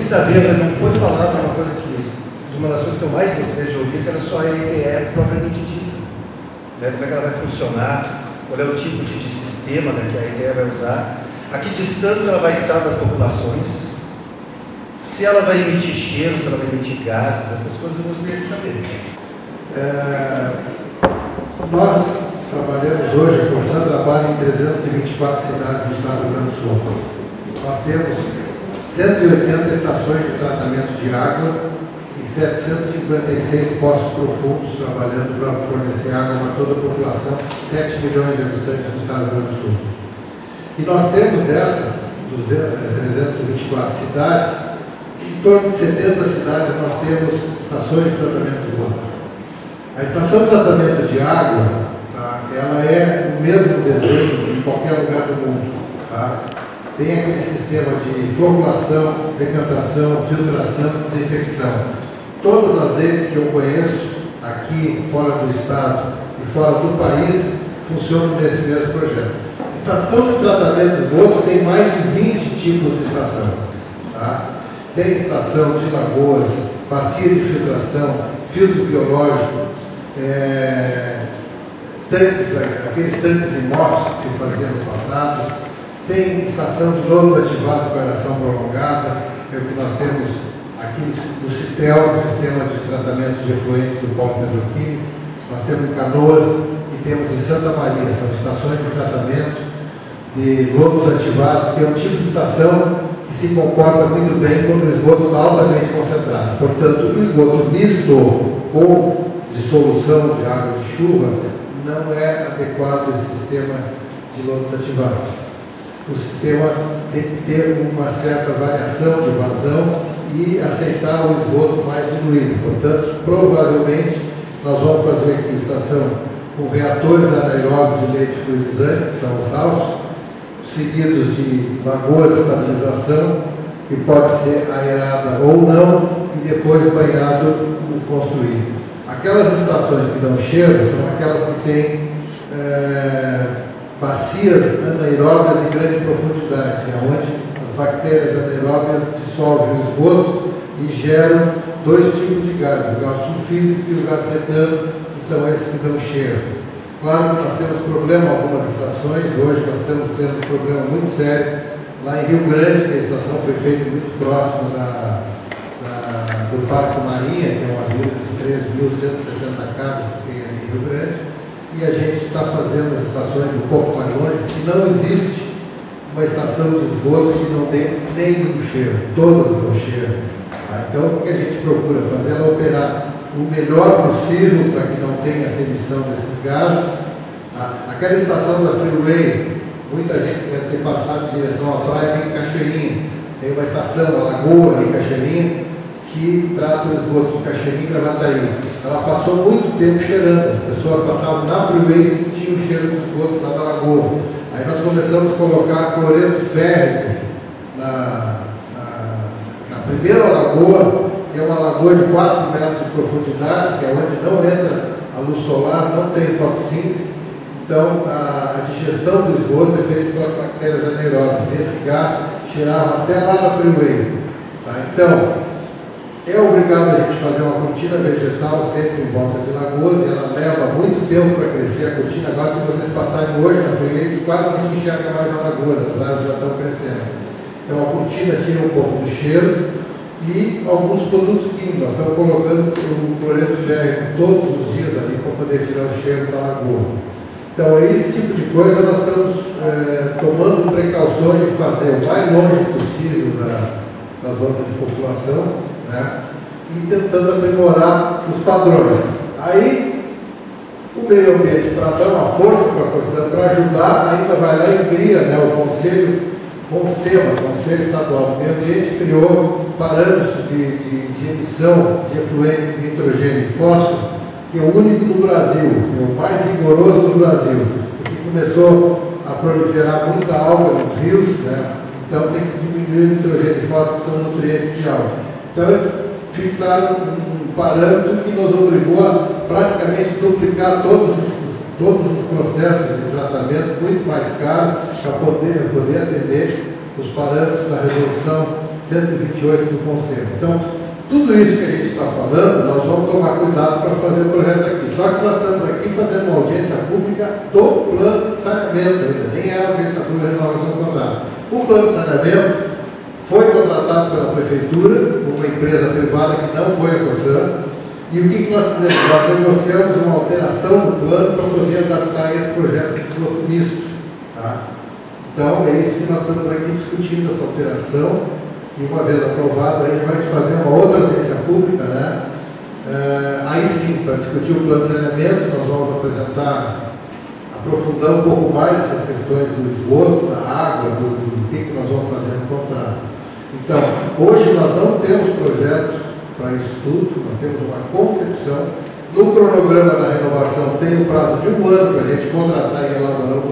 saber, mas não foi falado uma coisa que, uma das coisas que eu mais gostaria de ouvir, que era só a ETE propriamente dita. Né? Como é que ela vai funcionar, qual é o tipo de sistema, né, que a ETE vai usar, a que distância ela vai estar das populações, se ela vai emitir cheiro, se ela vai emitir gases, essas coisas eu gostaria de saber. Nós trabalhamos hoje, Corsã trabalha em 324 cidades do estado do Rio Grande do Sul. Nós temos 180 estações de tratamento de água e 756 poços profundos trabalhando para fornecer água para toda a população, 7 milhões de habitantes do estado do Rio Grande do Sul. E nós temos dessas 324 cidades, em torno de 70 cidades nós temos estações de tratamento de água. A estação de tratamento de água, tá, ela é o mesmo desenho em qualquer lugar do mundo. Tá? Tem aquele sistema de formulação, decantação, filtração e desinfecção. Todas as redes que eu conheço, aqui, fora do estado e fora do país, funcionam nesse mesmo projeto. Estação de tratamento de esgoto tem mais de 20 tipos de estação. Tá? Tem estação de lagoas, bacia de filtração, filtro biológico, tanques, aqueles tanques imóveis que se faziam no passado. Tem estação de lodos ativados com aeração prolongada, é o que nós temos aqui no CITEL, Sistema de Tratamento de Efluentes do Polo Petroquímico. Nós temos em Canoas e temos em Santa Maria, são estações de tratamento de lodos ativados, que é um tipo de estação que se comporta muito bem quando o esgoto está altamente concentrado. Portanto, o esgoto misto com dissolução de água de chuva não é adequado esse sistema de lodos ativados. O sistema tem que ter uma certa variação de vazão e aceitar o esgoto mais diluído. Portanto, provavelmente, nós vamos fazer aqui estação com reatores anaeróbios de leite fluidizantes, que são os altos, seguidos de lagoas de estabilização, que pode ser aerada ou não, e depois banhado no construído. Aquelas estações que dão cheiro são aquelas que têm bacias anaeróbias de grande profundidade, onde as bactérias anaeróbias dissolvem o esgoto e geram dois tipos de gases, o gás sulfídrico e o gás metano, que são esses que dão cheiro. Claro que nós temos problema em algumas estações, hoje nós estamos tendo um problema muito sério lá em Rio Grande, que a estação foi feita muito próximo do Parque Marinha, que é uma vila de 3.160 casas que tem ali em Rio Grande, e a gente está fazendo as estações um pouco mais longe, que não existe uma estação de esgoto que não dê nenhum cheiro, todas dão cheiro. Tá? Então, o que a gente procura fazer é operar o melhor possível para que não tenha essa emissão desses gases. Aquela estação da Freeway, muita gente deve ter passado em direção à praia em Cachoeirinha. Tem uma estação, a Lagoa em Cachoeirinha, que trata o esgoto de Cachoeirinha e Gravataí. Ela passou muito tempo cheirando. As pessoas passavam na Freeway e sentiam o cheiro do esgoto lá da Lagoa. Aí nós começamos a colocar cloreto férrico na primeira lagoa, que é uma lagoa de 4 metros de profundidade, que é onde não entra a luz solar, não tem fotossíntese. Então, a digestão do esgoto é feita pelas bactérias anaeróbias. Esse gás cheirava até lá na Freeway. Tá? Então, é obrigado a gente fazer uma cortina vegetal sempre em volta de lagoas, e ela leva muito tempo para crescer a cortina. Agora, se vocês passarem hoje na Freeway, quase não se enxerga mais a lagoa, as árvores já estão crescendo. Então, a cortina tira um pouco do cheiro e alguns produtos químicos. Nós estamos colocando o cloreto férrico todos os dias ali para poder tirar o cheiro da lagoa. Então, esse tipo de coisa nós estamos tomando precauções de fazer o mais longe possível das zonas de população, né? E tentando aprimorar os padrões. Aí, o meio ambiente, para dar uma força para a Corsã, para ajudar, ainda vai lá e cria, né, o Conselho Conselho Estadual do Meio Ambiente, criou parâmetros de emissão de efluentes de nitrogênio e fósforo, que é o único no Brasil, é o mais rigoroso do Brasil, porque começou a proliferar muita alga nos rios, né? Então tem que diminuir o nitrogênio e fósforo, que são nutrientes de alga. Então eles fixaram um parâmetro que nos obrigou a praticamente duplicar todos os processos de tratamento, muito mais caros, para poder atender os parâmetros da resolução 128 do Conselho. Então, tudo isso que a gente está falando, nós vamos tomar cuidado para fazer o projeto aqui. Só que nós estamos aqui fazendo uma audiência pública do plano de saneamento, ainda nem é a audiência pública de renovação do contrato. O plano de saneamento foi contratado pela Prefeitura, uma empresa privada que não foi a Corsan, e o que nós fizemos? Nós negociamos uma alteração do plano para poder adaptar esse projeto de esgoto misto. Tá? Então, é isso que nós estamos aqui discutindo, essa alteração. E uma vez aprovado, aí vai se fazer uma outra audiência pública, né? Aí sim, para discutir o plano de saneamento, nós vamos aprofundar um pouco mais essas questões do esgoto, da água, do que nós vamos fazer no contrato. Então, hoje nós não temos projeto para isso tudo, nós temos uma concepção. No cronograma da renovação tem o prazo de 1 ano para a gente contratar e elaborar o